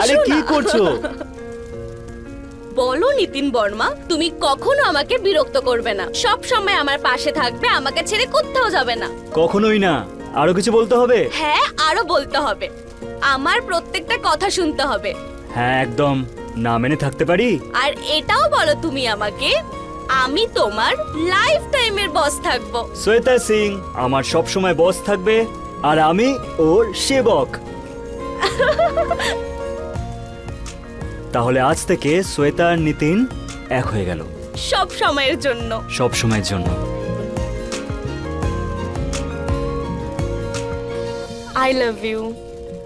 আরে কি করছো? বলো নিতিন বর্মা, তুমি কখনো আমাকে বিরক্ত করবে না, সব সময় আমার পাশে থাকবে, আমাকে ছেড়ে কোথাও যাবে না। কখনোই না। আরো কিছু বলতে হবে? হ্যাঁ, আরো বলতে হবে, আমার প্রত্যেকটা কথা শুনতে হবে। হ্যাঁ একদম, না মেনে থাকতে পারি? আর এটাও বলো তুমি আমাকে, আমি তোমার লাইফ টাইমের বস থাকবো। শ্বেতা সিং আমার সব সময় বস থাকবে আর আমি ওর সেবক। তাহলে আজ থেকে শ্বেতা আর নিতিন এক হয়ে গেল, সব সময়ের জন্য। সব সময়ের জন্য। I love you.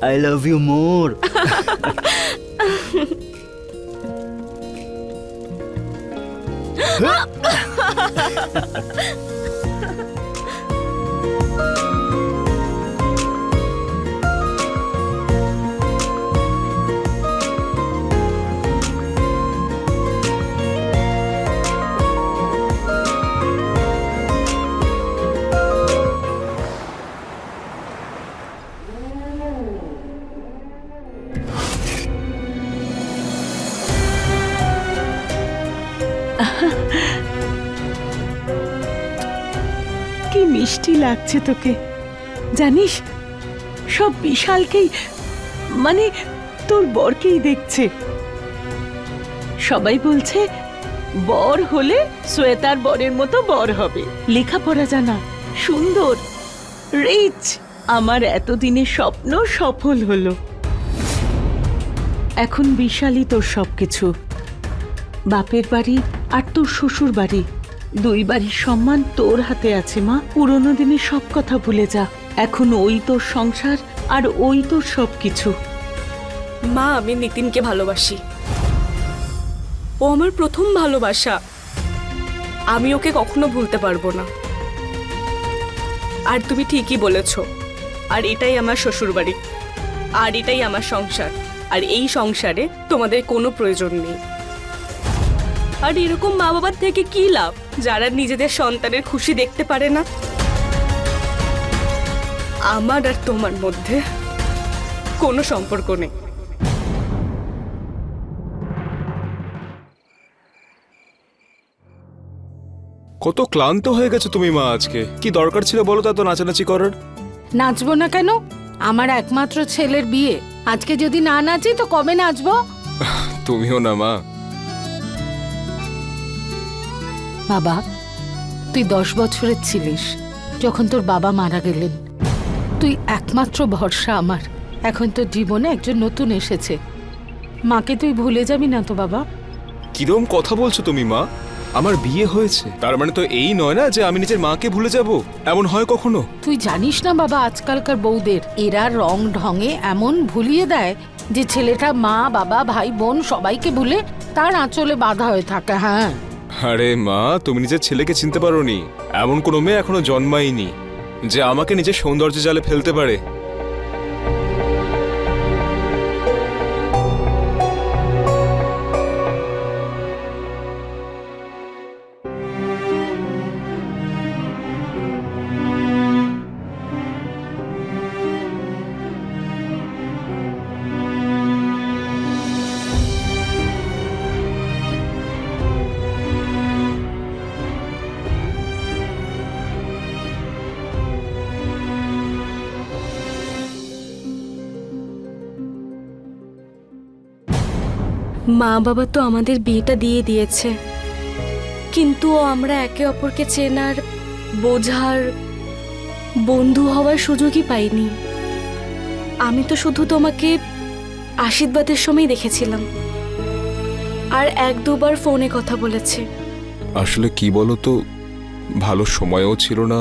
I love you more. কি মিষ্টি লাগছে তোকে জানিস, সব বিশালকেই মানে তোর বরকেই দেখছে। সবাই বলছে বর হলে শ্বেতার বরের মতো বর হবে, লেখাপড়া জানা, সুন্দর, রিচ। আমার এতদিনের স্বপ্ন সফল হলো। এখন বিশালই তোর সবকিছু, বাপের বাড়ি আর তোর শ্বশুর বাড়ি, দুই বাড়ির সম্মান তোর হাতে আছে মা। পুরোনো দিনের সব কথা ভুলে যা, এখন ওই তোর সংসার আর ওই তোর সবকিছু। মা, আমি নিতিনকে ভালোবাসি, ও আমার প্রথম ভালোবাসা, আমি ওকে কখনো ভুলতে পারবো না। আর তুমি ঠিকই বলেছ, আর এটাই আমার শ্বশুর বাড়ি, আর এটাই আমার সংসার, আর এই সংসারে তোমাদের কোনো প্রয়োজন নেই। আর এরকম মা বাবার থেকে কি লাভ যারা নিজেদের সন্তানের খুশি দেখতে পারে না? আমার আর তোমার মধ্যে কোনো সম্পর্ক নেই। কত ক্লান্ত হয়ে গেছো তুমি মা আজকে। কি দরকার ছিল বলো তো এত নাচানাচি করার? নাচবো না কেন? আমার একমাত্র ছেলের বিয়ে, আজকে যদি না নাচি তো কবে নাচবো? তুমিও না মা। বাবা, তুই 10 বছরের ছিলিস যখন তোর বাবা মারা গেলেন। তুই একমাত্র ভরসা আমার। এখন তোর জীবনে একজন নতুন এসেছে, মাকে তুই ভুলে যাবি না তো বাবা? কিরম কথা বলছো তুমি মা? আমার বিয়ে হয়েছে তার মানে তো এই নয় না যে আমি নিজের মাকে ভুলে যাব। এমন হয় কখনো? তুই জানিস না বাবা, আজকালকার বউদের এরা রং ঢঙে এমন ভুলিয়ে দেয় যে ছেলেটা মা বাবা ভাই বোন সবাইকে ভুলে তার আঁচলে বাঁধা হয়ে থাকে। হ্যাঁ আরে মা, তুমি নিজের ছেলেকে চিনতে পারোনি। এমন কোনো মেয়ে এখনো জন্মায়নি যে আমাকে নিজের সৌন্দর্য জালে ফেলতে পারে। মা বাবা তো আমাদের বিয়েটা দিয়ে দিয়েছে, কিন্তু আমরা একে অপরকে চেনার, বোঝার, বন্ধু হওয়ার সুযোগই পাইনি। আমি তো শুধু তোমাকে আশীর্বাদের সময় দেখেছিলাম, আর 1-2 বার ফোনে কথা বলেছি। আসলে কি বলো তো, ভালো সময়ও ছিল না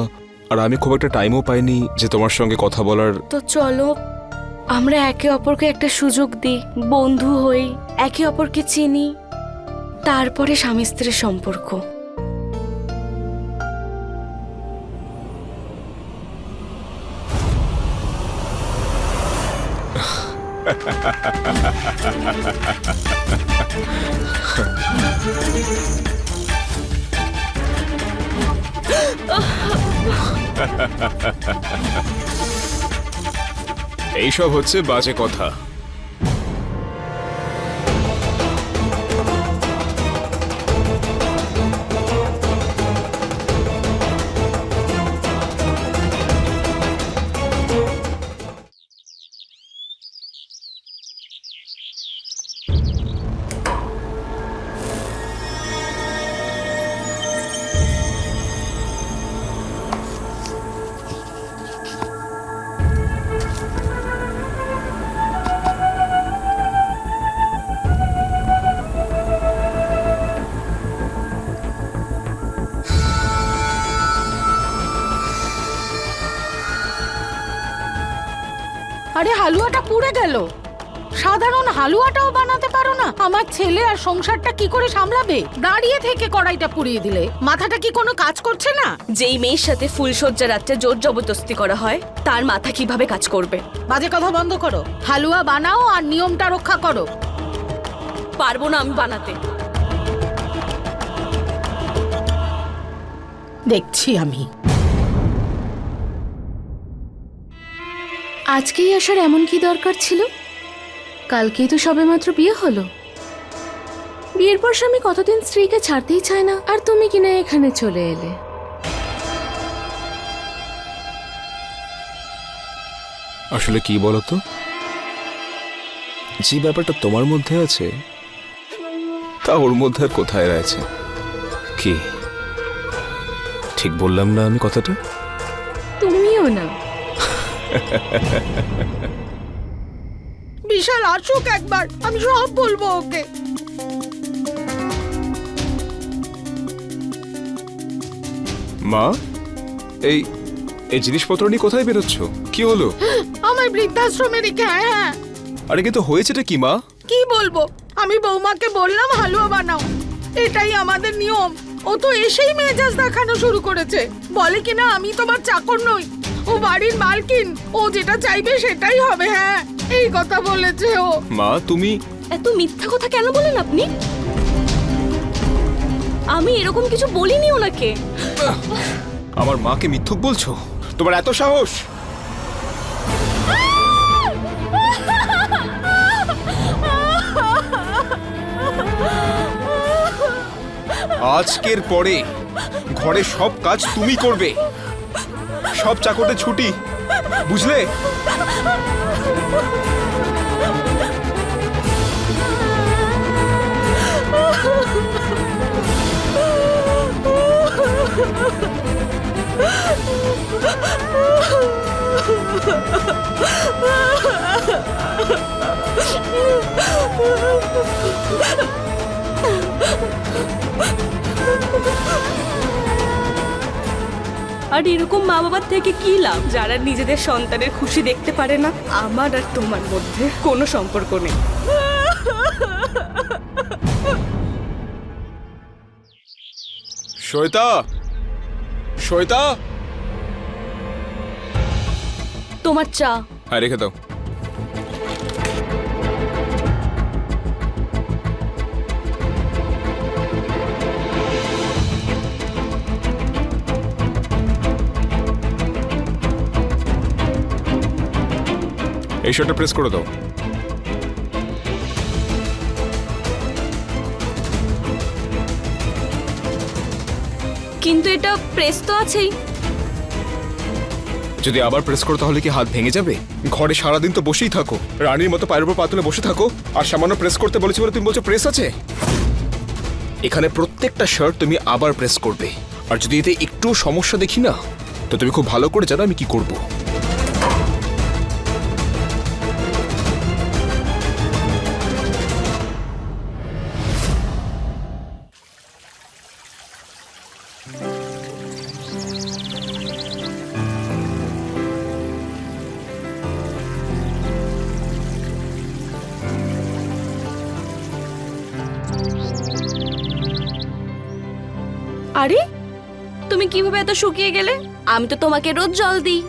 আর আমি খুব একটা টাইমও পাইনি যে তোমার সঙ্গে কথা বলার। তো চলো আমরা একে অপরকে একটা সুযোগ দিই, বন্ধু হই, একে অপরকে চিনি, তারপরে স্বামী স্ত্রীর সম্পর্ক। এইসব হচ্ছে বাজে কথা। আরে হালুয়াটা পুড়ে গেল। সাধারণ হালুয়াটাও বানাতে পারো না? আমার ছেলে আর সংসারটা কি করে সামলাবে? দাঁড়িয়ে থেকে কড়াইটা পুড়িয়ে দিলে। মাথাটা কি কোনো কাজ করছে না? যেই মেয়ের সাথে ফুলসজ্জা রাত্রে জোর জবরদস্তি করা হয় তার মাথা কিভাবে কাজ করবে? বাজে কথা বন্ধ করো, হালুয়া বানাও আর নিয়মটা রক্ষা করো। পারবো না আমি বানাতে। দেখছি আমি। আজকেই আসার এমন কি দরকার ছিল? কালকেই তো সবেমাত্র বিয়ে হলো। বিয়ের পর স্বামী কতদিন স্ত্রীকে ছাড়তেই চায় না, আর তুমি কিনা এখানে চলে এলে। আসলে কি বলতো, যে ব্যাপারটা তোমার মধ্যে আছে তা ওর মধ্যে আর কোথায় রয়েছে? কি ঠিক বললাম না আমি কথাটা? তুমিও না। বিশাল আসুক একবার, আমি সব বলবো ওকে। মা, এই এই জিনিসপত্র নিয়ে কোথায় বেরোচ্ছ? কি হলো? আমার বৃদ্ধাশ্রমে রেখে। হ্যাঁ, আরে কিন্তু হয়েছেটা কি মা? কি বলবো? আমি বৌমাকে বললাম হালুয়া বানাও, এটাই আমাদের নিয়ম। ও তো এসেই মেজাজ দেখানো শুরু করেছে, বলে কিনা আমি তোমার চাকর নই, ও বাড়ির মালকিন, ও যেটা চাইবে সেটাই হবে। হ্যাঁ, এই কথা বলেছে ও। মা তুমি এত মিথ্যা কথা কেন বলেন আপনি? আমি এরকম কিছু বলিনি ওনাকে। আমার মাকে মিথ্যুক বলছো? তোমার এত সাহস? আজকের পরে ঘরে সব কাজ তুমি করবে, সব চাকরদের ছুটি, বুঝলে? আর এরকম মা বাবার থেকে কি লাভ যারা নিজেদের সন্তানের খুশি দেখতে পারে না? আমার আর তোমার মধ্যে কোনো সম্পর্ক নেই। শ্বেতা, শ্বেতা, তোমার চা। হ্যাঁ রেখে দাও। এই শার্টটা প্রেস করে দাও। কিন্তু এটা প্রেস তো আছেই। যদি আবার প্রেস করো তাহলে কি হাত ভেঙে যাবে? ঘরে সারাদিন তো বসেই থাকো, রানীর মতো পায়ের উপর পা তুলে বসে থাকো, আর সামান্য প্রেস করতে বলেছি বলে তুমি বলছো প্রেস আছে? এখানে প্রত্যেকটা শার্ট তুমি আবার প্রেস করবে, আর যদি এতে একটু সমস্যা দেখি না তো তুমি খুব ভালো করে জানো আমি কি করব। আরে তুমি কিভাবে এত শুকিয়ে গেলে? আমি তো তোমাকে রোজ জল দিই।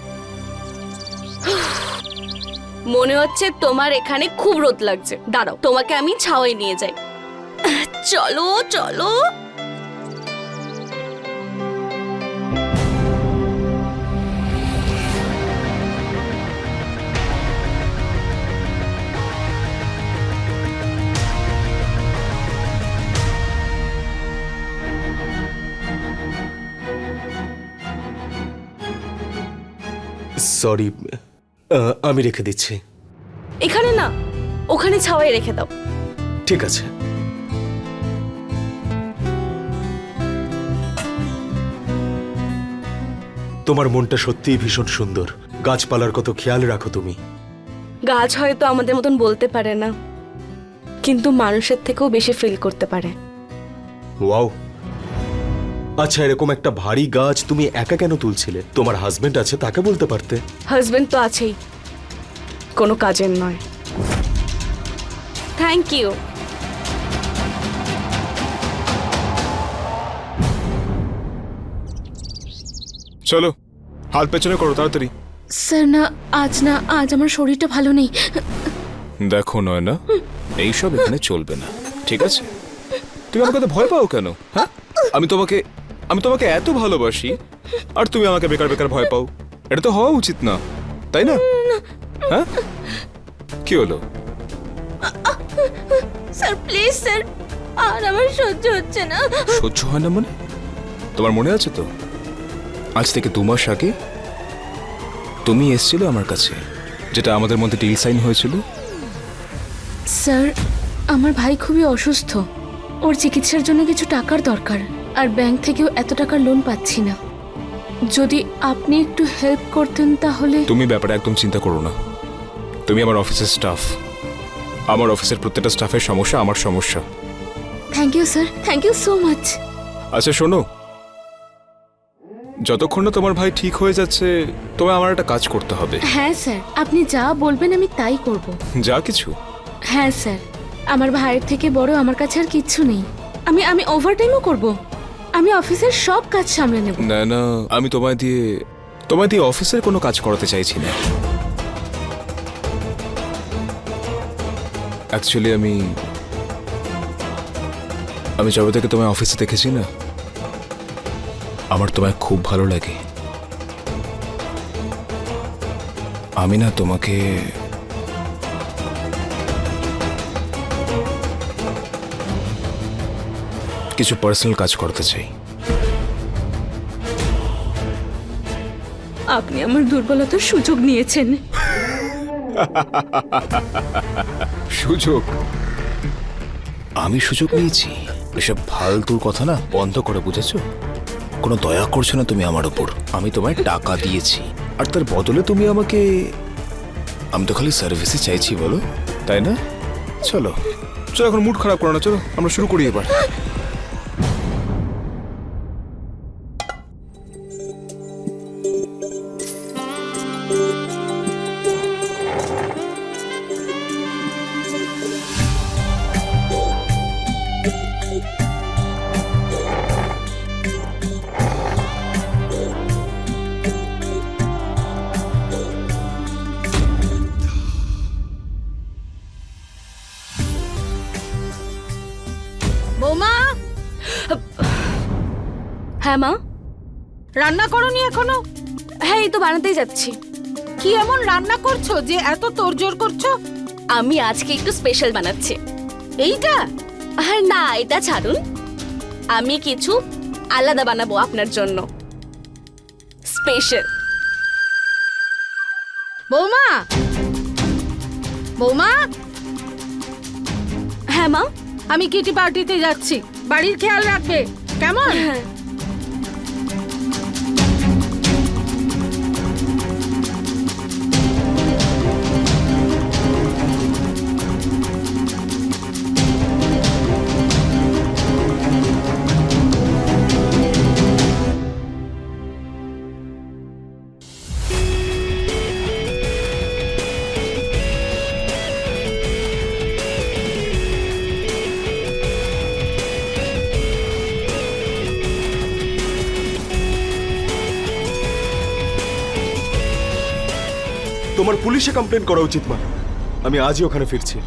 মনে হচ্ছে তোমার এখানে খুব রোদ লাগছে। দাঁড়াও, তোমাকে আমি ছাওয়ায় নিয়ে যাই। চলো চলো। সরি, আমি রেখে দিচ্ছি। এখানে না, ওখানে ছাওয়ায় রেখে দাও। ঠিক আছে। তোমার মনটা সত্যিই ভীষণ সুন্দর। গাছপালার কত খেয়াল রাখো তুমি। গাছ হয়তো আমাদের মতন বলতে পারে না, কিন্তু মানুষের থেকেও বেশি ফিল করতে পারে। ওয়াও। আচ্ছা, এরকম একটা ভারী গাছ তুমি একা কেন তুলছিলে? তোমার হাজবেন্ড আছে, তাকে বলতে পারতে। হাজবেন্ড তো আছেই, কোনো কাজের নয়। Thank you. চলো, হাত পেছনে করো তাড়াতাড়ি। স্যার না, আজ আমার শরীরটা ভালো নেই। দেখো নয়না, এইসব এখানে চলবে না, ঠিক আছে? তুমি আমার কথা ভয় পাও কেন? হ্যাঁ, আমি তোমাকে এত ভালোবাসি, আর তুমি আমাকে বেকার বেকার ভয় পাও। এটা তো হওয়া উচিত না, তাই না? হ্যাঁ, কি হলো? স্যার প্লিজ স্যার, আর আমার সহ্য হচ্ছে না। সহ্য হয় না মানে? তোমার মনে আছে তো, আজ থেকে 2 মাস আগে তুমি এসেছিলে আমার কাছে, যেটা আমাদের মধ্যে ডিল সাইন হয়েছিল। স্যার, আমার ভাই খুবই অসুস্থ, ওর চিকিৎসার জন্য কিছু টাকার দরকার, আর ব্যাংক থেকেও এত টাকার লোন পাচ্ছি না। যদি আপনি একটু হেল্প করতেন তাহলে। তুমি ব্যাপারে একদম চিন্তা করো না। তুমি আমার অফিসের স্টাফ, আমার অফিসের প্রত্যেকটা স্টাফের সমস্যা আমার সমস্যা। Thank you sir, thank you so much. আচ্ছা শোনো, যতক্ষণ না তোমার ভাই ঠিক হয়ে যাচ্ছে, তোমায় আমার একটা কাজ করতে হবে। হ্যাঁ স্যার, আপনি যা বলবেন আমি তাই করব। যা কিছু? হ্যাঁ স্যার, আমার ভাইয়ের থেকে বড় আমার কাছে আর কিচ্ছু নেই। আমি ওভারটাইমও করব, আমি অফিসের সব কাজ সামলে নেব। না না, আমি তোমায় দিয়ে অফিসের কোনো কাজ করাতে চাইছি না। অ্যাকচুয়ালি আমি যবে থেকে তোমায় অফিসে দেখেছি না, আমার তোমায় খুব ভালো লাগে। আমি না তোমাকে কিছু পার্সোনাল কাজ করতে চাই। আপনি আমার দুর্বলতার সুযোগ নিয়েছেন। সুযোগ? আমি সুযোগ নিয়েছি? এসব ফালতুর কথা না বন্ধ করে, বুঝেছো? কোনো দয়া করছো না তুমি আমার উপর। আমি তোমায় টাকা দিয়েছি, আর তার বদলে তুমি আমাকে, আমি তো খালি সার্ভিসই চাইছি, বলো, তাই না? চলো চলো, এখন মুড খারাপ করো না, চলো আমরা শুরু করি এবার। বৌমা, হ্যাঁ মা। রান্না করোনি এখনো? হ্যাঁ, এই তো বানাতেই যাচ্ছি। কি এমন রান্না করছো যে এত তোড়জোড় করছো? আমি আজকে একটু স্পেশাল বানাচ্ছি। এইটা? আর না, এটা ছাড়ুন, আমি কিছু আলাদা বানাবো আপনার জন্য, স্পেশাল। বৌমা, বৌমা, হ্যাঁ মা। আমি কিটি পার্টিতে যাচ্ছি, বাড়ির খেয়াল রাখবে কেমন? হ্যাঁ। তোমার পুলিশে কমপ্লেন করা উচিত মা। আমি আজই ওখানে ফিরছি।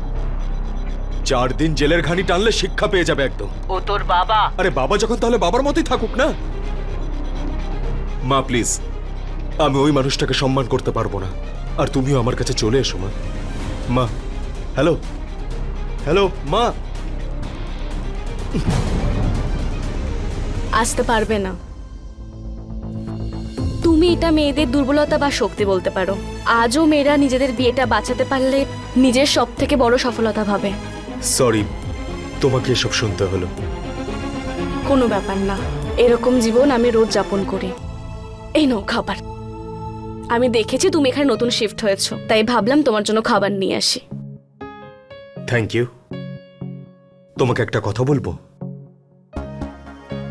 4 দিন জেলের ঘানি টানলে শিক্ষা পেয়ে যাবে একদম। ও তোর বাবা। আরে বাবা যখন, তাহলে বাবার মতোই থাকুক না। মা প্লিজ, আমি ওই মানুষটাকে সম্মান করতে পারবো না, আর তুমিও আমার কাছে চলে এসো মা। মা, হ্যালো হ্যালো মা। আসতে পারবে না। তুমি এটা মেয়েদের দুর্বলতা বা শক্তি বলতে পারো। আজও মেয়েরা নিজেদের বিয়েটা বাঁচাতে পারলে নিজের সব থেকে বড় সফলতা ভাবে। সরি, তোমাকে এসব শুনতে হলো। কোনো ব্যাপার না, এরকম জীবন আমি রোজ যাপন করি। এই নাও খাবার। আমি দেখেছি তুমি এখানে নতুন শিফট হয়েছো, তাই ভাবলাম তোমার জন্য খাবার নিয়ে আসি। Thank you. তোমাকে একটা কথা বলবো,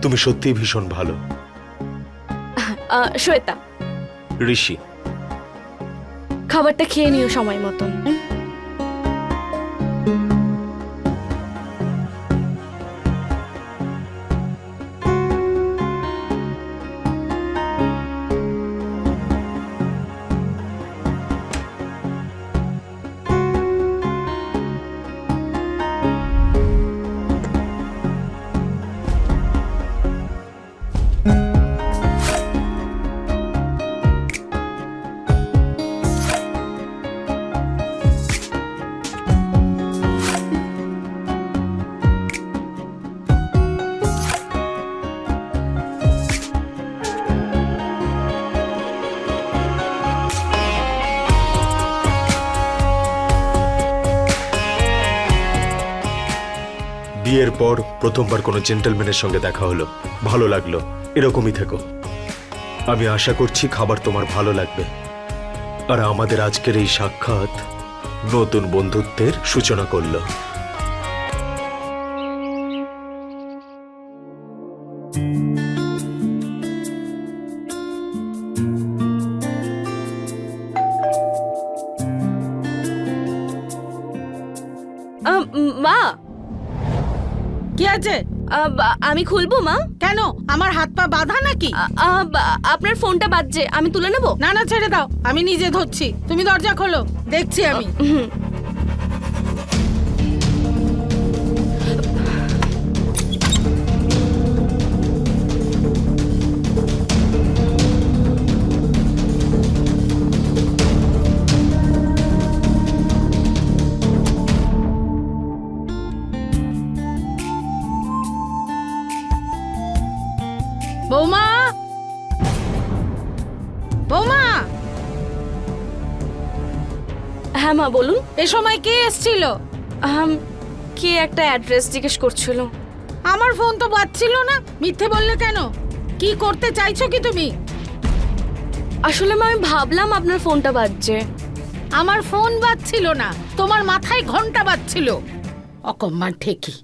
তুমি সত্যিই ভীষণ ভালো। শ্বেতা, ঋষি। খাবারটা খেয়ে নিও সময় মতন। বিয়ের পর প্রথমবার কোনো জেন্টলম্যানের সঙ্গে দেখা হলো, ভালো লাগলো। এরকমই থেকো। আমি আশা করছি খাবার তোমার ভালো লাগবে। আর আমাদের আজকের এই সাক্ষাৎ নতুন বন্ধুত্বের সূচনা করলো। মা, কি আছে? আমি খুলবো মা? কেন, আমার হাত পা বাঁধা নাকি? আপনার ফোনটা বাজছে, আমি তুলে নেবো? না না, ছেড়ে দাও, আমি নিজে ধরছি। তুমি দরজা খোলো, দেখছি আমি। বৌমা, বৌমা। হ্যাঁ মা, বলুন। এ সময় কে এসেছিল? কে একটা অ্যাড্রেস জিজ্ঞেস করছিল। আমার ফোন তো বাজছিল না, মিথ্যে বললে কেন? কি করতে চাইছো কি তুমি? আসলে মা, আমি ভাবলাম আপনার ফোনটা বাজছে। আমার ফোন বাজছিল না, তোমার মাথায় ঘন্টা বাজছিল। অকম্মার ঠেকি।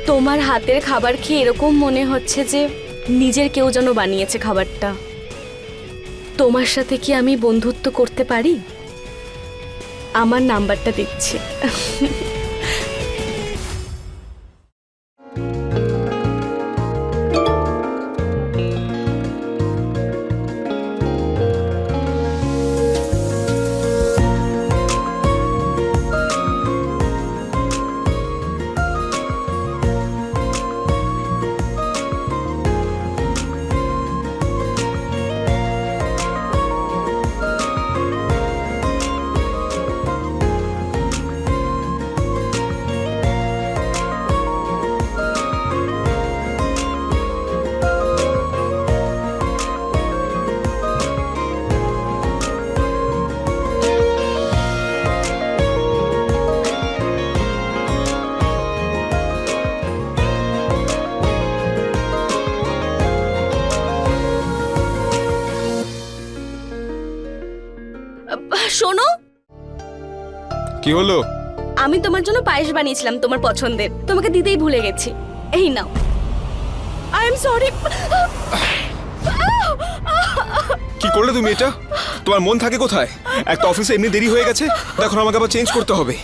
তোমার হাতের খাবার খেয়ে এরকম মনে হচ্ছে যে নিজের কেউ যেন বানিয়েছে খাবারটা। তোমার সাথে কি আমি বন্ধুত্ব করতে পারি? আমার নাম্বারটা দিচ্ছি। শোনো, কি হলো? আমি তোমার জন্য পায়েস বানিয়েছিলাম তোমার পছন্দের, তোমাকে দিতেই ভুলে গেছি। এই নাও। I am sorry. কি করলে তুমি এটা? তোমার মন থাকে কোথায়? একটা অফিসে এমনি দেরি হয়ে গেছে, দেখো আমাকে আবার চেঞ্জ করতে হবে।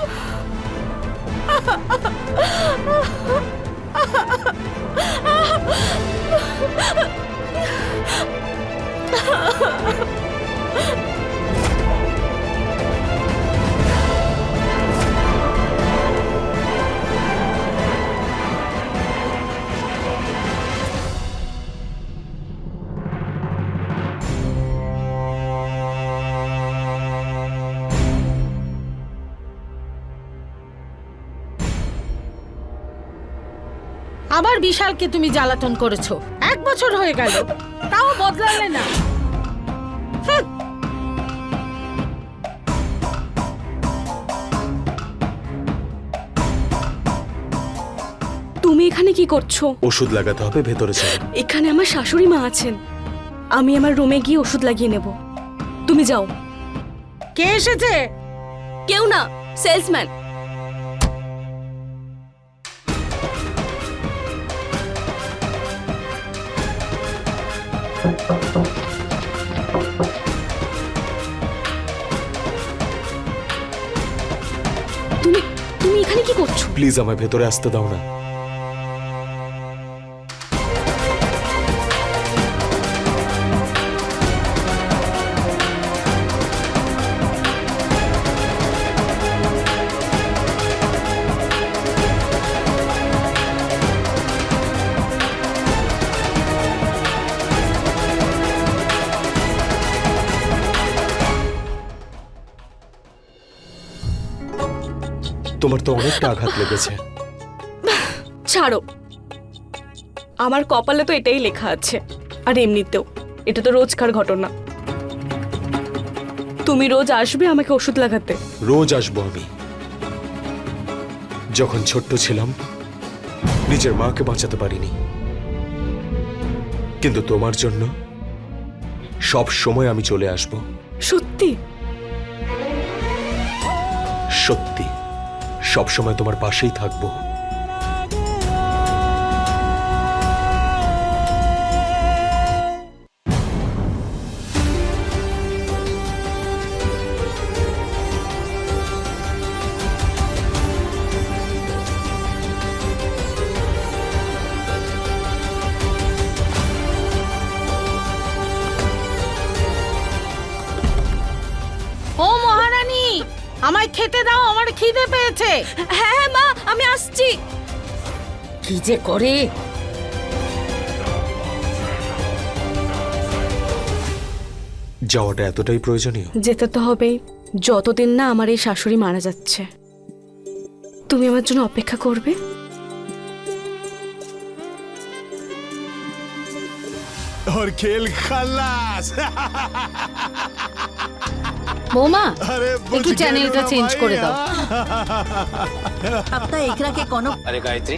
আবার বিশালকে তুমি জ্বালাতন করেছো। 1 বছর হয়ে গেল, তাও বদলালে না। তুমি এখানে কি করছো? ওষুধ লাগাতে হবে, ভেতরে চলো। এখানে আমার শাশুড়ি মা আছেন, আমি আমার রুমে গিয়ে ওষুধ লাগিয়ে নেব। তুমি যাও। কে এসেছে? কেউ না, সেলসম্যান। তুমি তুমি এখানে কি করছো? প্লিজ আমায় ভেতরে আসতে দাও না। তোমার তো অনেকটা আঘাত লেগেছে। ছাড়ো, আমার কপালে তো এটাই লেখা আছে। আর এমনিতেও এটা তো রোজকার ঘটনা। তুমি রোজ আসবে আমাকে ওষুধ লাগাতে। রোজ আসবো আমি। যখন ছোট্ট ছিলাম নিজের মাকে বাঁচাতে পারিনি, কিন্তু তোমার জন্য সব সময় আমি চলে আসব। সত্যি? সত্যি, সব সময় তোমার পাশেই থাকবো। ও মহারানী, আমায় খেতে দাও, আমার খিদে পেয়েছে। হ্যাঁ মা, আমি আসছি। কি যে করে। যাওয়াটা এতটাই প্রয়োজনীয়? যেতে তো হবেই, যতদিন না আমার এই শাশুড়ি মারা যাচ্ছে। তুমি আমার জন্য অপেক্ষা করবে? और खेल खल्लास। বৌমা, अरे একটু চ্যানেলটা চেঞ্জ করে দাও। अब तो एकरा के कोनो अरे गायत्री,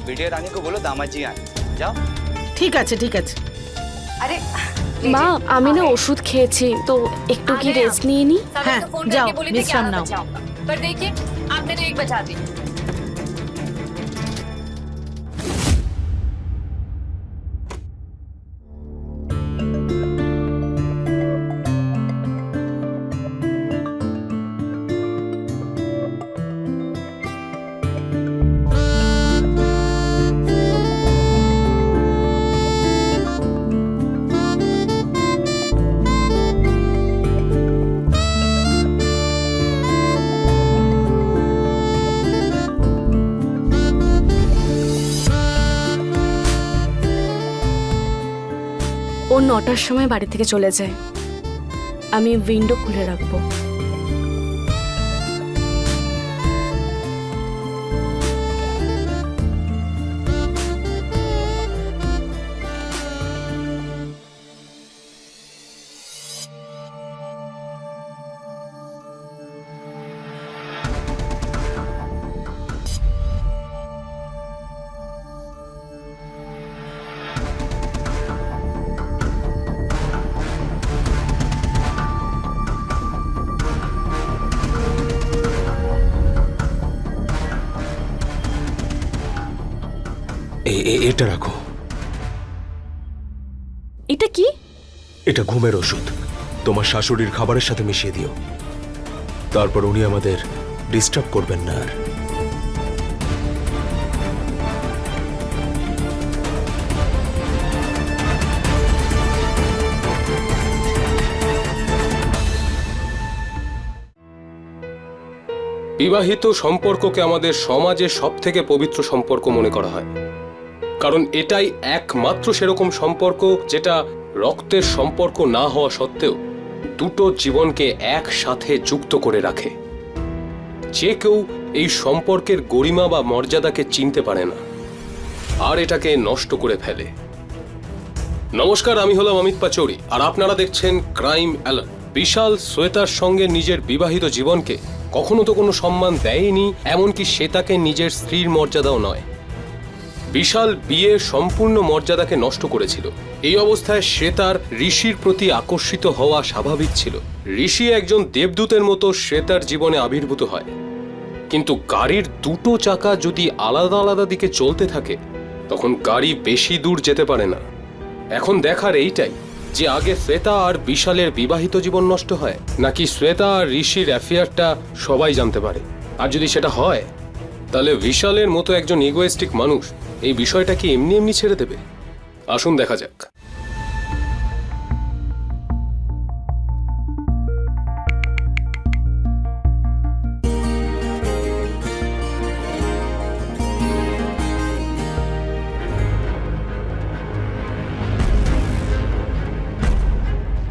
वीडियो रानी को बोलो दामाद जी आए। जाओ। ঠিক আছে, ঠিক আছে। अरे মা, আমি না ওষুধ খেয়েছি, তো একটু কি রেস্ট নিয়ে নি? হ্যাঁ, যাও, বিশ্রাম নাও। पर देखिए आपने तो 1 बजा दी। ও 9টার সময় বাড়ি থেকে চলে যায়, আমি উইন্ডো খুলে রাখবো। এটা রাখো। এটা কি? এটা ঘুমের ওষুধ, তোমার শাশুড়ির খাবারের সাথে মিশিয়ে দিও, তারপর উনি আমাদের ডিস্টার্ব করবেন না আর। বিবাহিত সম্পর্ককে আমাদের সমাজে সবথেকে পবিত্র সম্পর্ক মনে করা হয়, কারণ এটাই একমাত্র সেরকম সম্পর্ক যেটা রক্তের সম্পর্ক না হওয়া সত্ত্বেও দুটো জীবনকে একসাথে যুক্ত করে রাখে। যে কেউ এই সম্পর্কের গরিমা বা মর্যাদাকে চিনতে পারে না আর এটাকে নষ্ট করে ফেলে। নমস্কার, আমি হলাম অমিত পাচৌরি আর আপনারা দেখছেন ক্রাইম অ্যালার্ট। বিশাল শ্বেতার সঙ্গে নিজের বিবাহিত জীবনকে কখনো তো কোনো সম্মান দেয়নি, এমনকি সে তাকে নিজের স্ত্রীর মর্যাদাও নয়। বিশাল বিয়ে সম্পূর্ণ মর্যাদাকে নষ্ট করেছিল। এই অবস্থায় শ্বেতার ঋষির প্রতি আকর্ষিত হওয়া স্বাভাবিক ছিল। ঋষি একজন দেবদূতের মতো শ্বেতার জীবনে আবির্ভূত হয়, কিন্তু গাড়ির দুটো চাকা যদি আলাদা আলাদা দিকে চলতে থাকে তখন গাড়ি বেশি দূর যেতে পারে না। এখন দেখার এইটাই যে আগে শ্বেতা আর বিশালের বিবাহিত জীবন নষ্ট হয়, নাকি শ্বেতা আর ঋষির অ্যাফেয়ারটা সবাই জানতে পারে। আর যদি সেটা হয় তাহলে বিশালের মতো একজন ইগোয়েস্টিক মানুষ এই বিষয়টা কি এমনি এমনি ছেড়ে দেবে? আসুন দেখা যাক।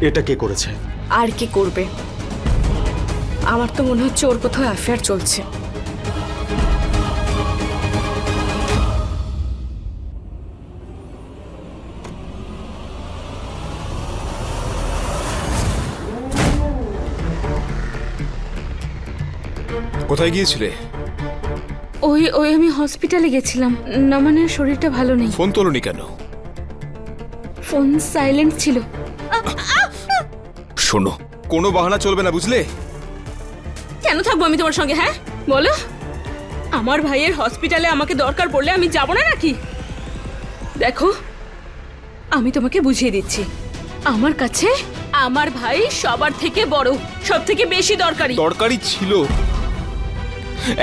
এটা কে করেছে? আর কি করবে? আমার তো মনে হচ্ছে ওর কোথাও অ্যাফেয়ার চলছে। কোথায় গিয়েছিলে? ওই ওই আমি হসপিটালে গেছিলাম। নমনের শরীরটা ভালো নেই। ফোন তোলনি কেন? ফোন সাইলেন্ট ছিল। শোনো, কোনো বাহানা চলবে না, বুঝলে? কেন থাকবো আমি তোমার সঙ্গে? হ্যাঁ বলো, আমার ভাইয়ের হসপিটালে আমাকে দরকার পড়লে আমি যাব না নাকি? দেখো, আমি তোমাকে বুঝিয়ে দিচ্ছি, আমার কাছে আমার ভাই সবার থেকে বড়, সব থেকে বেশি দরকারি। দরকারি ছিল,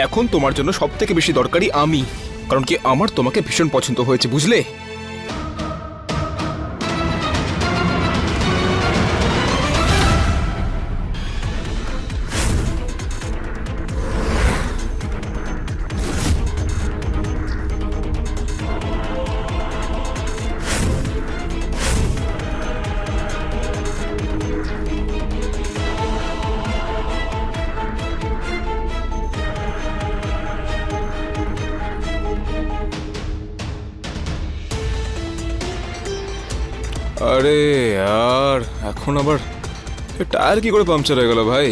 এখন তোমার জন্য সব থেকে বেশি দরকারি আমি। কারণ কি, আমার তোমাকে ভীষণ পছন্দ হয়েছে, বুঝলে? আরে আর এখন আবার টায়ার কি করে পাংচার হয়ে গেল ভাই?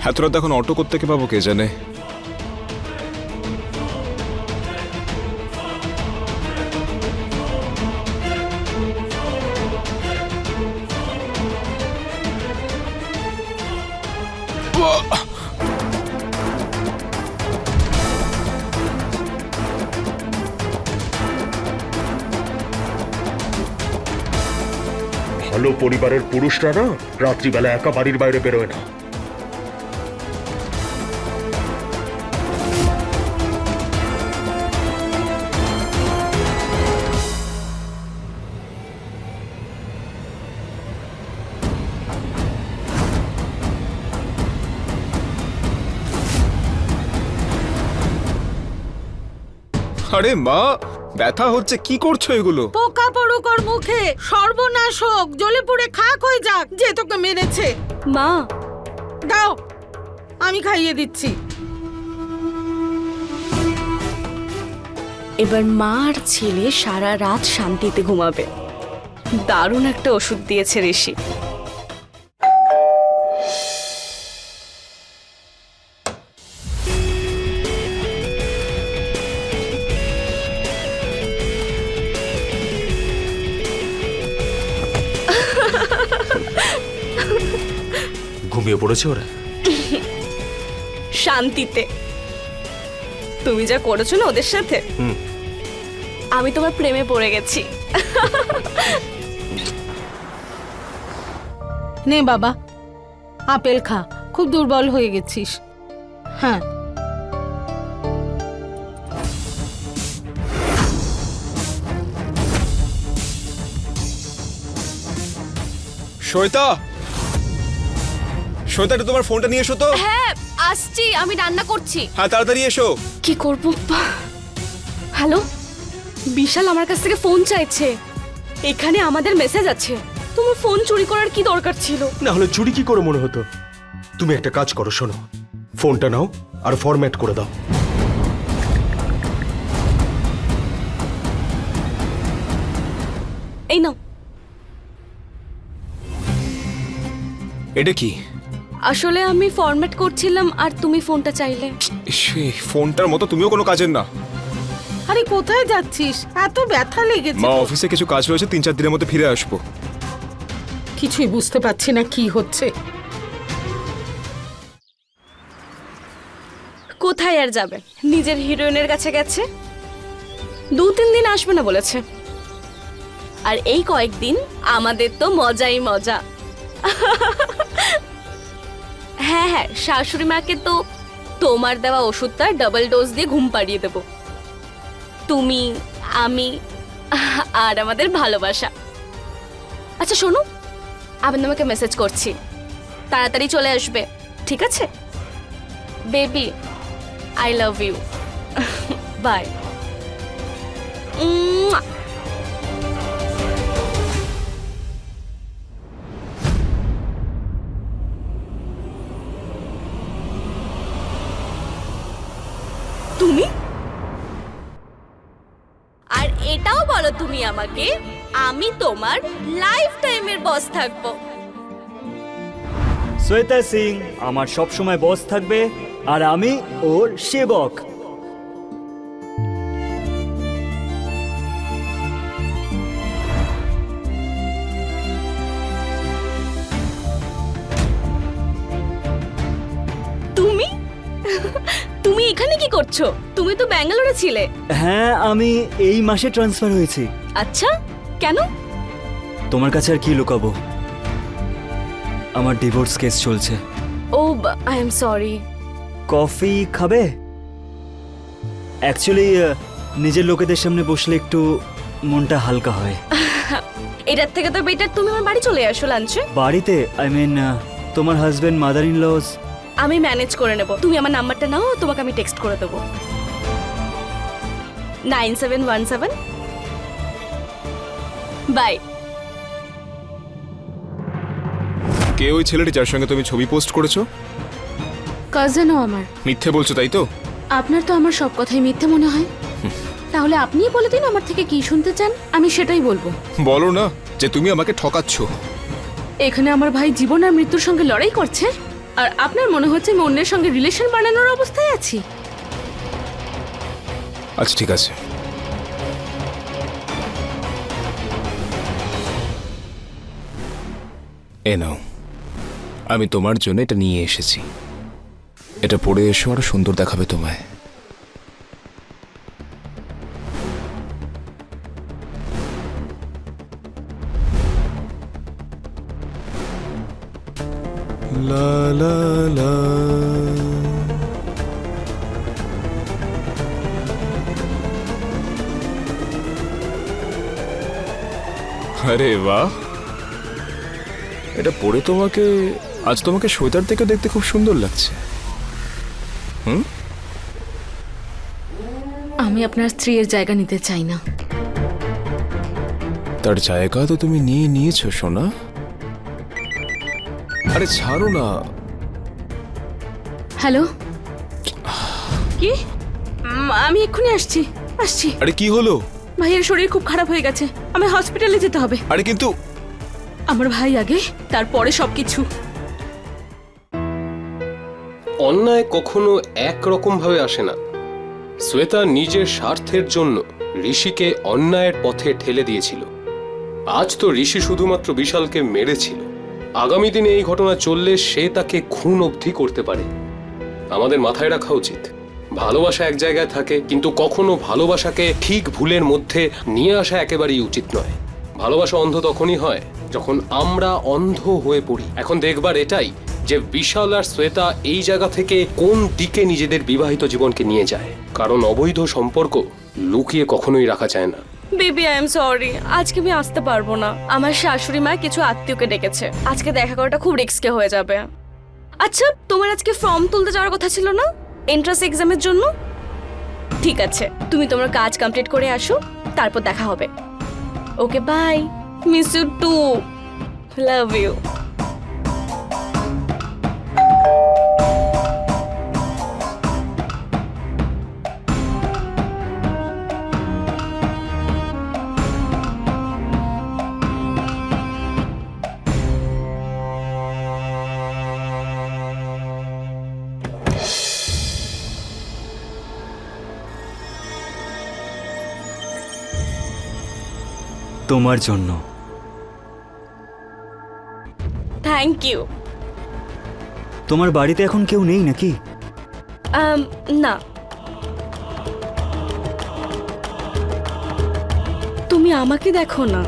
এত রাত এখন অটো করতে কে পাবো কে জানে। ভালো পরিবারের পুরুষরা না রাত্রিবেলা একা বাড়ির বাইরে বেরোয় না। আরে মা, ব্যথা হচ্ছে, কি করছো এগুলো? পোকা পড়ুক ওর মুখে, সর্বনাশ হোক, জ্বলে পুড়ে খাক হয়ে যাক যে তোকে মেরেছে। মা, দাও, আমি খাইয়ে দিচ্ছি। এবার মা আর ছেলে সারা রাত শান্তিতে ঘুমাবে। দারুণ একটা ওষুধ দিয়েছে ঋষি। ঘুমিয়ে পড়েছে ওরা? শান্তিতে। তুমি যা করেছো না ওদের সাথে, আমি তোমার প্রেমে পড়ে গেছি। নে বাবা, আপেল খা, খুব দুর্বল হয়ে গেছিস। হ্যাঁ, শ্বেতা, শ্বেতা, একটু তোমার ফোনটা নিয়ে এসো তো। হ্যাঁ আসছি, আমি রান্না করছি। হ্যাঁ, তাড়াতাড়ি এসো। কি করব? হ্যালো, বিশাল আমার কাছ থেকে ফোন চাইছে। এখানে আমাদের মেসেজ আছে। তোমার ফোন চুরি করার কি দরকার ছিল? না হলে চুরি কি করে মনে হতো? তুমি একটা কাজ করো, শোনো, ফোনটা নাও আর ফরম্যাট করে দাও। এই নাও। এটা কি? আসলে আমি ফরম্যাট করছিলাম আর তুমি ফোনটা চাইলে। সেই ফোনটার মতো তুমিও কোনো কাজের না। আরে কোথায় যাচ্ছিস? এত ব্যথা লেগেছে মা, তো। অফিসে কিছু কাজ রয়েছে, 3-4 দিনের মধ্যে ফিরে আসবো। কিছুই বুঝতে পারছি না কি হচ্ছে। কোথায় আর যাবে? নিজের হিরোইনের কাছে গেছে। 2-3 দিন আসবে না বলেছে। আর এই কয়েকদিন আমাদের তো মজাই মজা। হ্যাঁ হ্যাঁ, শাশুড়ি মাকে তো তোমার দেওয়া ওষুধটা ডাবল ডোজ দিয়ে ঘুম পাড়িয়ে দেব। তুমি, আমি আর আমাদের ভালোবাসা। আচ্ছা শোনো, আমি তোমাকে মেসেজ করছি, তাড়াতাড়ি চলে আসবে, ঠিক আছে? Baby, I love you. Bye. তুমি? আর এটাও বলো তুমি আমাকে, আমি তোমার লাইফ টাইমের বস থাকবো। শ্বেতা সিং আমার সব সময় বস থাকবে আর আমি ওর সেবক। তুমি? তুমি এখানে কি করছো? তুমি তো ব্যাঙ্গালোরে ছিলে। হ্যাঁ, আমি এই মাসে ট্রান্সফার হয়েছি। আচ্ছা, কেন? তোমার কাছে আর কি লুকাবো, আমার ডিভোর্স কেস চলছে। ও, আই এম সরি। কফি খাবে? অ্যাকচুয়ালি নিজের লোকেদের সামনে বসলে একটু মনটা হালকা হয়। এটার থেকে তো বেটার তুমি আমার বাড়ি চলে আসো লাঞ্চে। বাড়িতে? আই মিন তোমার হাজবেন্ড, মাদার ইন লজ। আমি ম্যানেজ করে নেব। তুমি আমার নাম্বারটা নাও, তোমাকে আমি টেক্সট করে দেবো। 9717। বাই। কে ওই ছেলেটি যার সঙ্গে তুমি ছবি পোস্ট করেছো? কাজিনও আমার। মিথ্যে বলছো তাই তো? আপনার তো আমার সব কথাই মিথ্যে মনে হয়। তাহলে আপনিই বলে দিন আমার থেকে কি শুনতে চান, আমি সেটাই বলবো। বলো না যে তুমি আমাকে ঠকাচ্ছ। এখানে আমার ভাই জীবন আর মৃত্যুর সঙ্গে লড়াই করছে, আর আপনার মনে হচ্ছে আমি অন্যের সঙ্গে রিলেশন বানানোর অবস্থায় আছি। আচ্ছা ঠিক আছে, এ নাও, আমি তোমার জন্য এটা নিয়ে এসেছি। এটা পরে এসো, আরো সুন্দর দেখাবে তোমায়। লা লা লা। আরে বাহ, এটা পরে তোমাকে, আজ তোমাকে শ্বেতার থেকে দেখতে খুব সুন্দর লাগছে। আমি আপনার স্ত্রীর জায়গা নিতে চাই না। তার জায়গা তো তুমি নিয়ে নিয়েছো সোনা। আরে ছাড়ো না। হ্যালো, কি? আমি এক্ষুনি আসছি। আরে কি হলো? ভাইয়ের শরীর খুব খারাপ হয়ে গেছে, আমি হসপিটালে যেতে হবে। আরে কিন্তু আমার ভাই আগে, তারপরে সবকিছু। অন্যায় কখনো একরকম ভাবে আসে না। শ্বেতা নিজের স্বার্থের জন্য ঋষিকে অন্যায়ের পথে ঠেলে দিয়েছিল। আজ তো ঋষি শুধুমাত্র বিশালকে মেরেছিল, আগামী দিনে এই ঘটনা চললে সে তাকে খুন অবধি করতে পারে। আমাদের মাথায় রাখা উচিত, ভালোবাসা এক জায়গায় থাকে, কিন্তু কখনো ভালোবাসাকে ঠিক ভুলের মধ্যে নিয়ে আসা একেবারেই উচিত নয়। ভালোবাসা অন্ধ তখনই হয় যখন আমরা অন্ধ হয়ে পড়ি। এখন দেখবার এটাই যে বিশাল আর শ্বেতা এই জায়গা থেকে কোন দিকে নিজেদের বিবাহিত জীবনকে নিয়ে যায়, কারণ অবৈধ সম্পর্ক লুকিয়ে কখনোই রাখা যায় না। বেবি আই এম সরি, আজকে আমি আসতে পারবো না। আমার শাশুড়ি মা কিছু আত্মীয়কে ডেকেছে, আজকে দেখা করাটা খুব রিস্কে হয়ে যাবে। আচ্ছা, তোমার আজকে ফর্ম তুলতে যাওয়ার কথা ছিল না এন্ট্রান্স এক্সামের জন্য? ঠিক আছে, তুমি তোমার কাজ কমপ্লিট করে আসো, তারপর দেখা হবে। Okay bye, miss you too, love you. তোমার জন্য। Thank you. তোমার বাড়িতে এখন কেউ নেই নাকি? না, তুমি আমাকে দেখো না।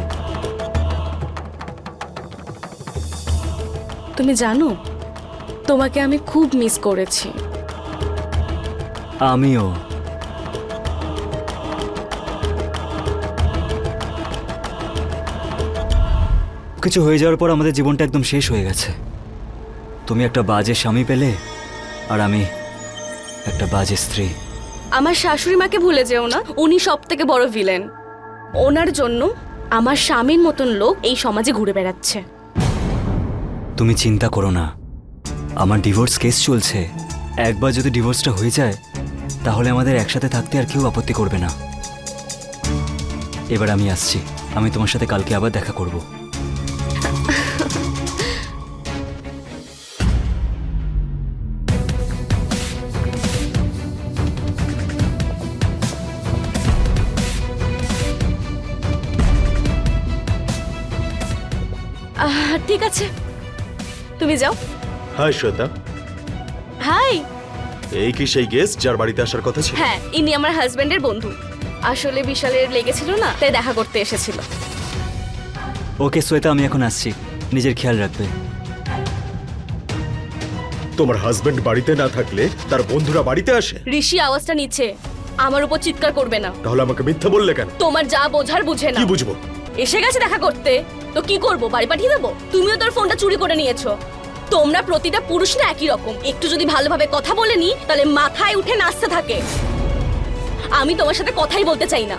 তুমি জানো, তোমাকে আমি খুব মিস করেছি। আমিও। কিছু হয়ে যাওয়ার পর আমাদের জীবনটা একদম শেষ হয়ে গেছে। তুমি একটা বাজে স্বামী পেলে, আর আমি একটা বাজে স্ত্রী। আমার শাশুড়ি মাকে ভুলে যেও না, উনি সব থেকে বড় ভিলেন। ওনার জন্য আমার স্বামীর মতন লোক এই সমাজে ঘুরে বেড়াচ্ছে। তুমি চিন্তা করো না, আমার ডিভোর্স কেস চলছে। একবার যদি ডিভোর্সটা হয়ে যায়, তাহলে আমাদের একসাথে থাকতে আর কেউ আপত্তি করবে না। এবার আমি আসছি, আমি তোমার সাথে কালকে আবার দেখা করব। ঠিক আছে, তুমি যাও। Hi Shweta, hi. এই কি সেই গেস্ট যার বাড়িতে আসার কথা ছিল? হ্যাঁ, ইনি আমার হাজবেন্ডের বন্ধু। আসলে বিশালের লেগেছিল না, তাই দেখা করতে এসেছিল। ওকে শ্বেতা, আমি এখন আসছি, নিজের খেয়াল রাখবে। তোমার হাজবেন্ড বাড়িতে না থাকলে তার বন্ধুরা বাড়িতে আসে? ঋষি আওয়াজটা নিচ্ছে, আমার উপর চিৎকার করবে না। তাহলে আমাকে মিথ্যা বললে কেন? তোমার যা বোঝার বুঝে না। কি বুঝবো? এসে গেছে দেখা করতে, তো কি করব, বাড়ি পাঠিয়ে দেবো? তুমিও তোর ফোনটা চুরি করে নিয়েছো। তোমরা প্রতিটা পুরুষ না একই রকম, একটু যদি ভালোভাবে কথা বলে নি তাহলে মাথায় উঠে নাচতে থাকে। আমি তোমার সাথে কথাই বলতে চাই না।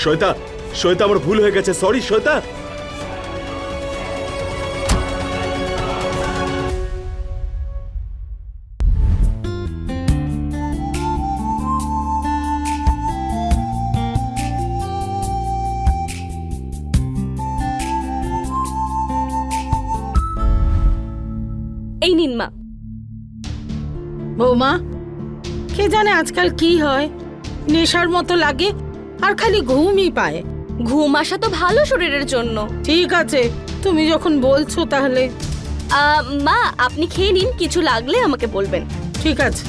শ্বেতা, শ্বেতা, আমার ভুল হয়ে গেছে, সরি শ্বেতা। এই নিন মা। বৌমা, কে জানে আজকাল কি হয়, নেশার মতো লাগে আর খালি ঘুমই পায়। ঘুম আসা তো ভালো শরীরের জন্য। ঠিক আছে, তুমি যখন বলছো তাহলে। মা, আপনি খেয়ে নিন, কিছু লাগলে আমাকে বলবেন। ঠিক আছে।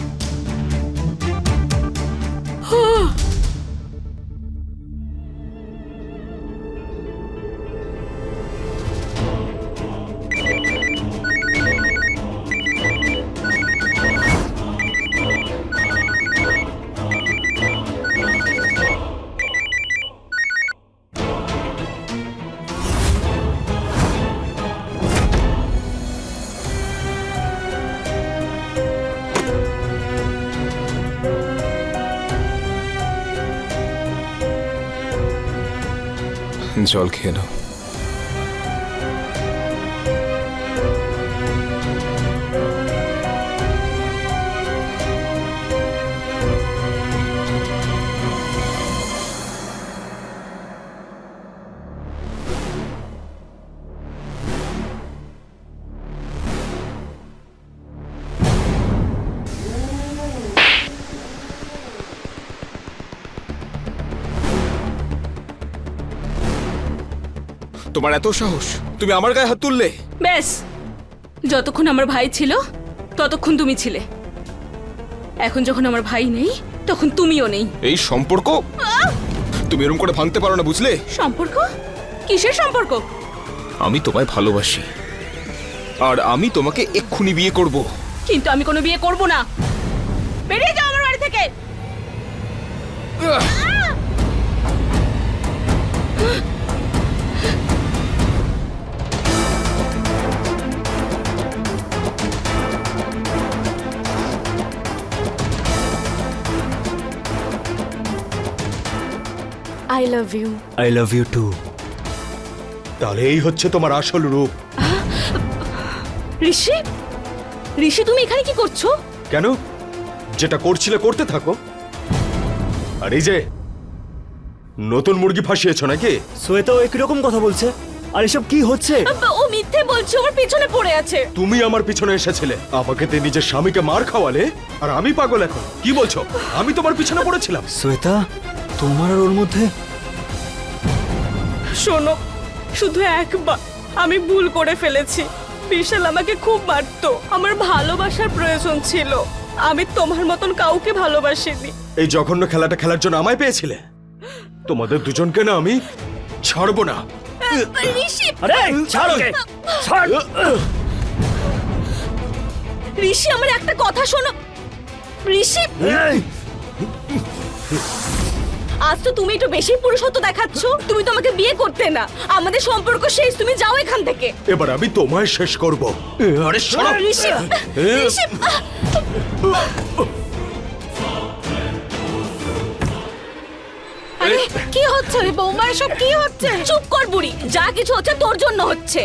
জল খেয়ে নাও। তোমার এত সাহস, তুমি আমার গায়ে হাত তুললে? ব্যাস, যতক্ষণ আমার ভাই ছিল ততক্ষণ তুমি ছিলে, এখন যখন আমার ভাই নেই তখন তুমিও নেই। এই সম্পর্ক তুমি এরকম করে ভাঙতে পারো না, বুঝলে? সম্পর্ক? কিসের সম্পর্ক? আমি তোমায় ভালোবাসি আর আমি তোমাকে এক্ষুনি বিয়ে করব। কিন্তু আমি কোনো বিয়ে করব না। বেরিয়ে যাও আমার বাড়ি থেকে। I love you. I love you too. তাহলে এই হচ্ছে তোমার আসল রূপ। ঋষি, ঋষি তুমি এখানে কি করছো? কেন? যেটা করছিলে করতে থাকো। আর এই যে নতুন মুরগি ফাঁসিয়েছো নাকি? শ্বেতাও একই রকম কথা বলছে। আর এসব কি হচ্ছে? ও মিথ্যে বলছে, ওর পিছনে পড়ে আছে। তুমি আমার পিছনে এসেছিলে, আমাকে তে নিজের স্বামীকে মার খাওয়ালে, আর আমি পাগল এখন। কি বলছো? আমি তোমার পিছনে পড়েছিলাম? শ্বেতা, তোমার আর ওর মধ্যে? শোনো, শুধু একবার আমি ভুল করে ফেলেছি। বিশাল আমাকে খুব মারতো, আমার ভালোবাসার প্রয়োজন ছিল। আমি তোমার মতন কাউকে ভালোবাসিনি। এই জঘন্য খেলাটা খেলার জন্য আমায় পেয়েছিলে? তোমাদের দুজনকে না আমি ছাড়বো না। ঋষি, আরে ছাড় ওকে, ছাড়। ঋষি আমার একটা কথা শোনো। ঋষি, এই, আজ তো তুমি একটু বেশি পুরুষত্ব দেখাচ্ছ। তুমি তো আমাকে বিয়ে করতে না, আমাদের সম্পর্ক শেষ। তুমি যাও এখান থেকে। এবার আমি তোমায় শেষ করব। আরে সরো। ঋষি, ঋষি, আরে কি হচ্ছে রে বৌমা, এসব কি হচ্ছে? চুপ কর বুড়ি, যা কিছু হচ্ছে তোর জন্য হচ্ছে।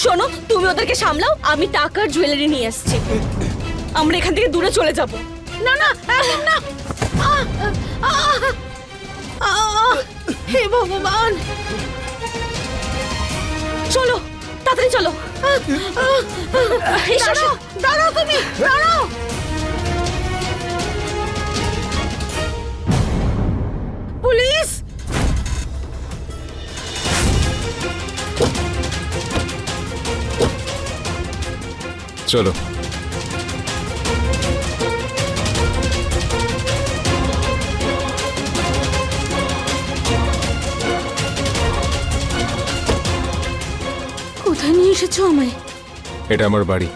শোনো, তুমি ওদেরকে সামলাও, আমি টাকার জুয়েলারি নিয়ে আসছি। আমরা এখান থেকে দূরে চলে যাব। না না, এখন না। হে ভগবান, চলো তাড়াতাড়ি চলো। দাঁড়াও, দাঁড়াও তুমি, দাঁড়াও। পুলিশ! চলো। কোথায় নিয়ে এসেছো আমায়? এটা আমার বাড়ি।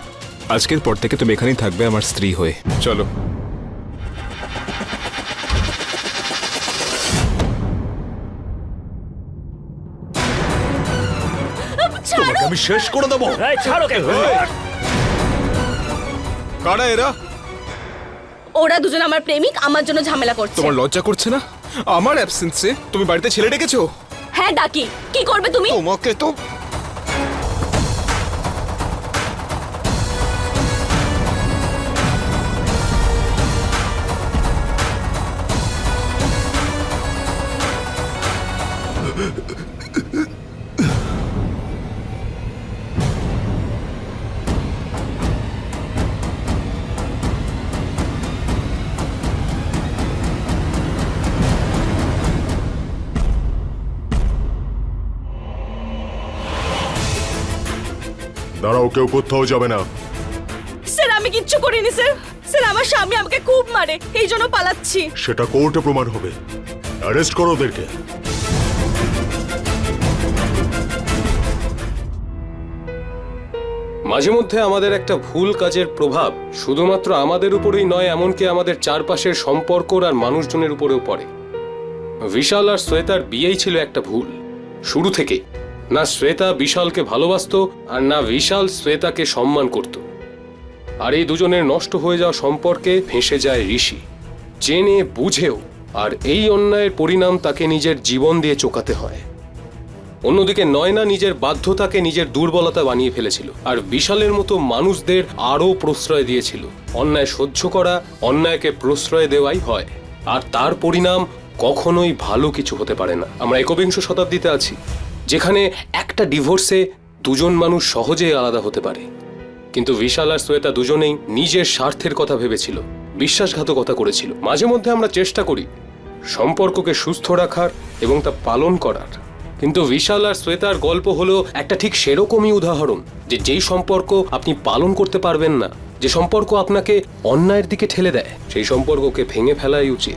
আজকের পর থেকে তুমি এখানেই থাকবে আমার স্ত্রী হয়ে। চলো। তোমাকে আমি শেষ করে দেবো। এই, ছাড় ওকে। কারা এরা? ওরা দুজন আমার প্রেমিক, আমার জন্য ঝামেলা করছে। তোমার লজ্জা করছে না? আমার অ্যাবসেন্সে তুমি বাড়িতে ছেলে ডেকেছো? হ্যাঁ ডাকি, কি করবে তুমি? তোমাকে তো দাঁড়াও, কেউ কোথাও যাবে না। স্যার আমি কিচ্ছু করিনি স্যার। স্যার আমার স্বামী আমাকে খুব মারে, এই জন্য পালাচ্ছি। সেটা কোর্টে প্রমাণ হবে। অ্যারেস্ট করো ওদেরকে। মাঝে মধ্যে আমাদের একটা ভুল কাজের প্রভাব শুধুমাত্র আমাদের উপরেই নয়, এমনকি আমাদের চারপাশের সম্পর্ক আর মানুষজনের উপরেও পড়ে। বিশাল আর শ্বেতার বিয়েই ছিল একটা ভুল শুরু থেকে। না শ্বেতা বিশালকে ভালোবাসতো, আর না বিশাল শ্বেতাকে সম্মান করত। আর এই দুজনের নষ্ট হয়ে যাওয়া সম্পর্কে ফেঁসে যায় ঋষি, জেনে বুঝেও। আর এই অন্যায়ের পরিণাম তাকে নিজের জীবন দিয়ে চোকাতে হয়। অন্যদিকে নয়না নিজের বাধ্যতাকে নিজের দুর্বলতা বানিয়ে ফেলেছিল, আর বিশালের মতো মানুষদের আরও প্রশ্রয় দিয়েছিল। অন্যায় সহ্য করা, অন্যায়কে প্রশ্রয় দেওয়াই হয়, আর তার পরিণাম কখনোই ভালো কিছু হতে পারে না। আমরা একবিংশ শতাব্দীতে আছি, যেখানে একটা ডিভোর্সে দুজন মানুষ সহজেই আলাদা হতে পারে। কিন্তু বিশাল আর শ্বেতা দুজনেই নিজের স্বার্থের কথা ভেবেছিল, বিশ্বাসঘাতকতা করেছিল। মাঝে মধ্যে আমরা চেষ্টা করি সম্পর্ককে সুস্থ রাখার এবং তা পালন করার, কিন্তু বিশাল আর শ্বেতার গল্প হলো একটা ঠিক সেরকমই উদাহরণ, যে যেই সম্পর্ক আপনি পালন করতে পারবেন না, যে সম্পর্ক আপনাকে অন্যায়ের দিকে ঠেলে দেয়, সেই সম্পর্ককে ভেঙে ফেলাই উচিত।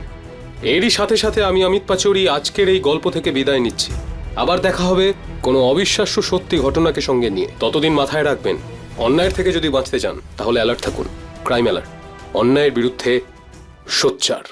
এরই সাথে সাথে আমি অমিত পাচৌরি আজকের এই গল্প থেকে বিদায় নিচ্ছি। আবার দেখা হবে কোনো অবিশ্বাস্য সত্যি ঘটনাকে সঙ্গে নিয়ে। ততদিন মাথায় রাখবেন, অন্যায়ের থেকে যদি বাঁচতে চান তাহলে অ্যালার্ট থাকুন। ক্রাইম অ্যালার্ট, অন্যায়ের বিরুদ্ধে সোচ্চার।